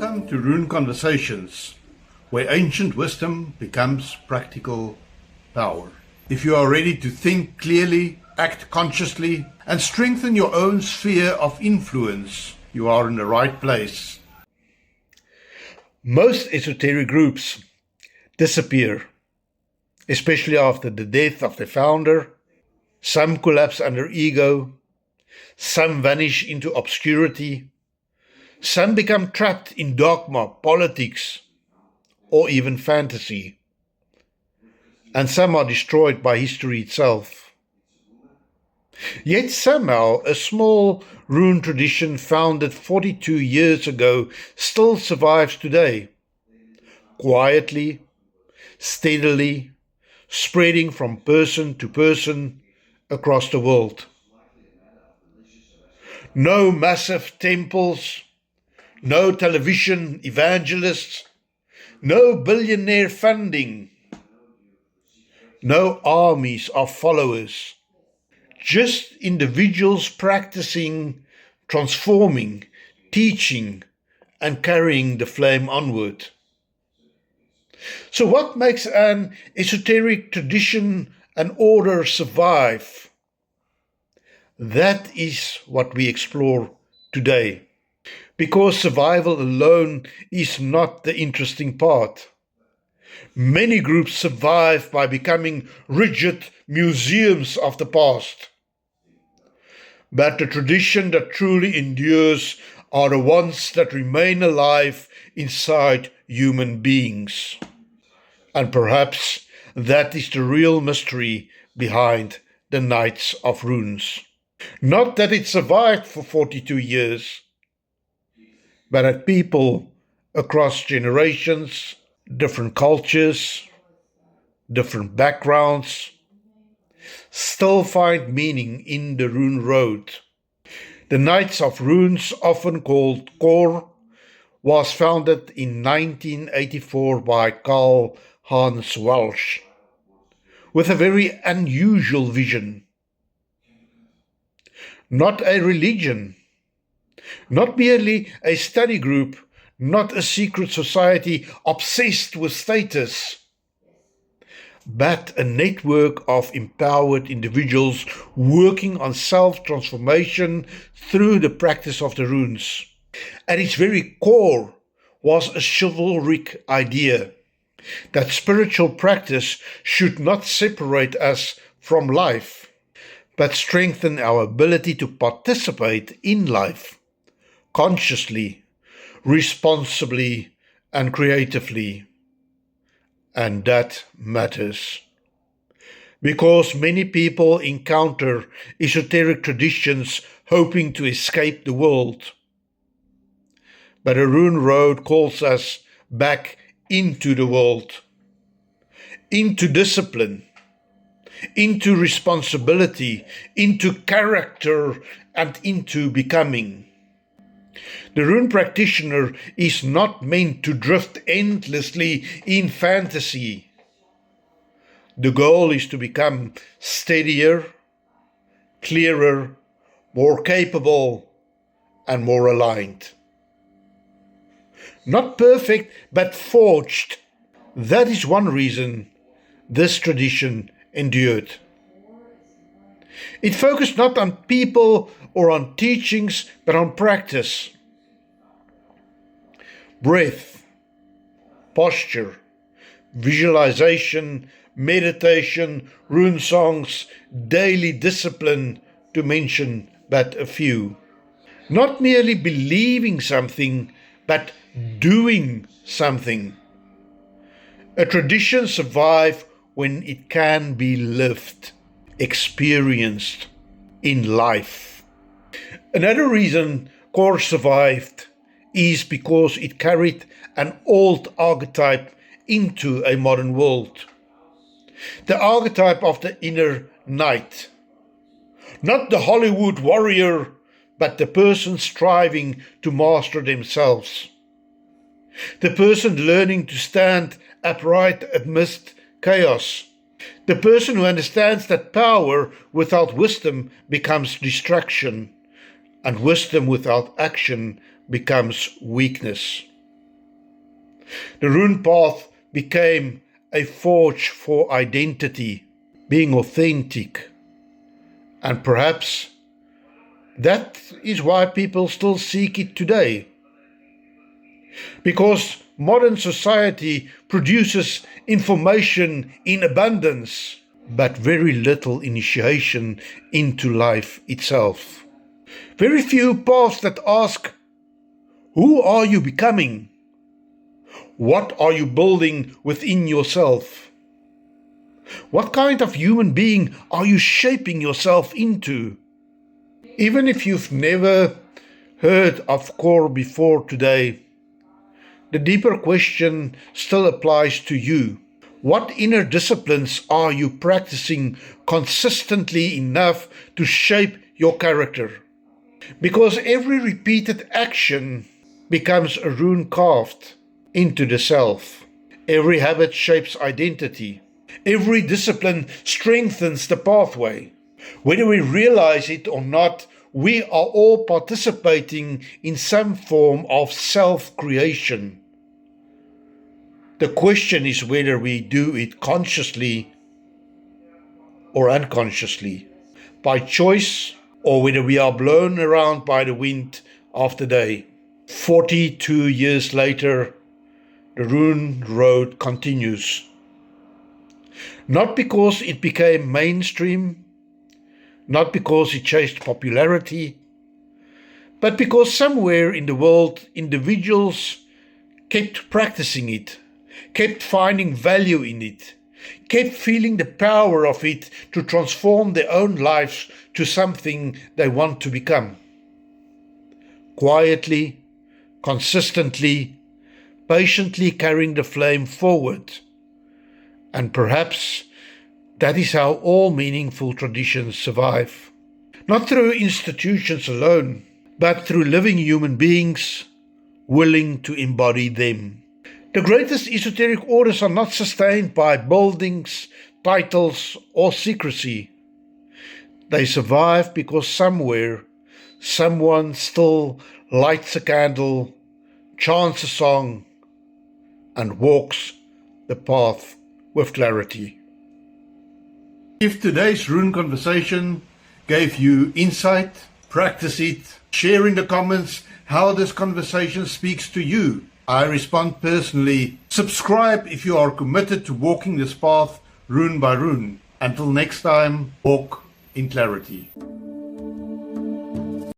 Welcome to Rune Conversations, where ancient wisdom becomes practical power. If you are ready to think clearly, act consciously, and strengthen your own sphere of influence, you are in the right place. Most esoteric groups disappear, especially after the death of their founder. Some collapse under ego, some vanish into obscurity, some become trapped in dogma, politics, or even fantasy, and some are destroyed by history itself. Yet somehow a small rune tradition founded 42 years ago still survives today, quietly, steadily, spreading from person to person across the world. No massive temples, no television evangelists, no billionaire funding, no armies of followers, just individuals practicing, transforming, teaching, and carrying the flame onward. So what makes an esoteric tradition and order survive? That is what we explore today. Because survival alone is not the interesting part. Many groups survive by becoming rigid museums of the past. But the tradition that truly endures are the ones that remain alive inside human beings. And perhaps that is the real mystery behind the Knights of Runes. Not that it survived for 42 years, but that people across generations, different cultures, different backgrounds, still find meaning in the Rune Road. The Knights of Runes, often called Core, was founded in 1984 by Carl Hans Welsh, with a very unusual vision. Not a religion, not merely a study group, not a secret society obsessed with status, but a network of empowered individuals working on self-transformation through the practice of the runes. At its very core was a chivalric idea that spiritual practice should not separate us from life, but strengthen our ability to participate in life consciously, responsibly, and creatively. And that matters. Because many people encounter esoteric traditions hoping to escape the world. But a Rune Road calls us back into the world, into discipline, into responsibility, into character, and into becoming. The rune practitioner is not meant to drift endlessly in fantasy. The goal is to become steadier, clearer, more capable, and more aligned. Not perfect, but forged. That is one reason this tradition endured. It focused not on people or on teachings, but on practice. Breath, posture, visualization, meditation, rune songs, daily discipline, to mention but a few. Not merely believing something, but doing something. A tradition survives when it can be lived, experienced in life. Another reason Core survived is because it carried an old archetype into a modern world. The archetype of the inner knight. Not the Hollywood warrior, but the person striving to master themselves. The person learning to stand upright amidst chaos. The person who understands that power without wisdom becomes distraction, and wisdom without action becomes weakness. The rune path became a forge for identity, being authentic. And perhaps that is why people still seek it today. Because modern society produces information in abundance, but very little initiation into life itself. Very few paths that ask, who are you becoming? What are you building within yourself? What kind of human being are you shaping yourself into? Even if you've never heard of core before today, the deeper question still applies to you. What inner disciplines are you practicing consistently enough to shape your character? Because every repeated action becomes a rune carved into the self. Every habit shapes identity. Every discipline strengthens the pathway. Whether we realize it or not, we are all participating in some form of self-creation. The question is whether we do it consciously or unconsciously, by choice, or whether we are blown around by the wind of the day. 42 years later, the rune road continues. Not because it became mainstream, not because it chased popularity, but because somewhere in the world individuals kept practicing it, kept finding value in it, kept feeling the power of it to transform their own lives to something they want to become. Quietly, consistently, patiently carrying the flame forward. And perhaps that is how all meaningful traditions survive. Not through institutions alone, but through living human beings willing to embody them. The greatest esoteric orders are not sustained by buildings, titles, or secrecy. They survive because somewhere, someone still lights a candle, chants a song, and walks the path with clarity. If today's rune conversation gave you insight, practice it, share in the comments how this conversation speaks to you. I respond personally. Subscribe if you are committed to walking this path rune by rune. Until next time, walk in clarity.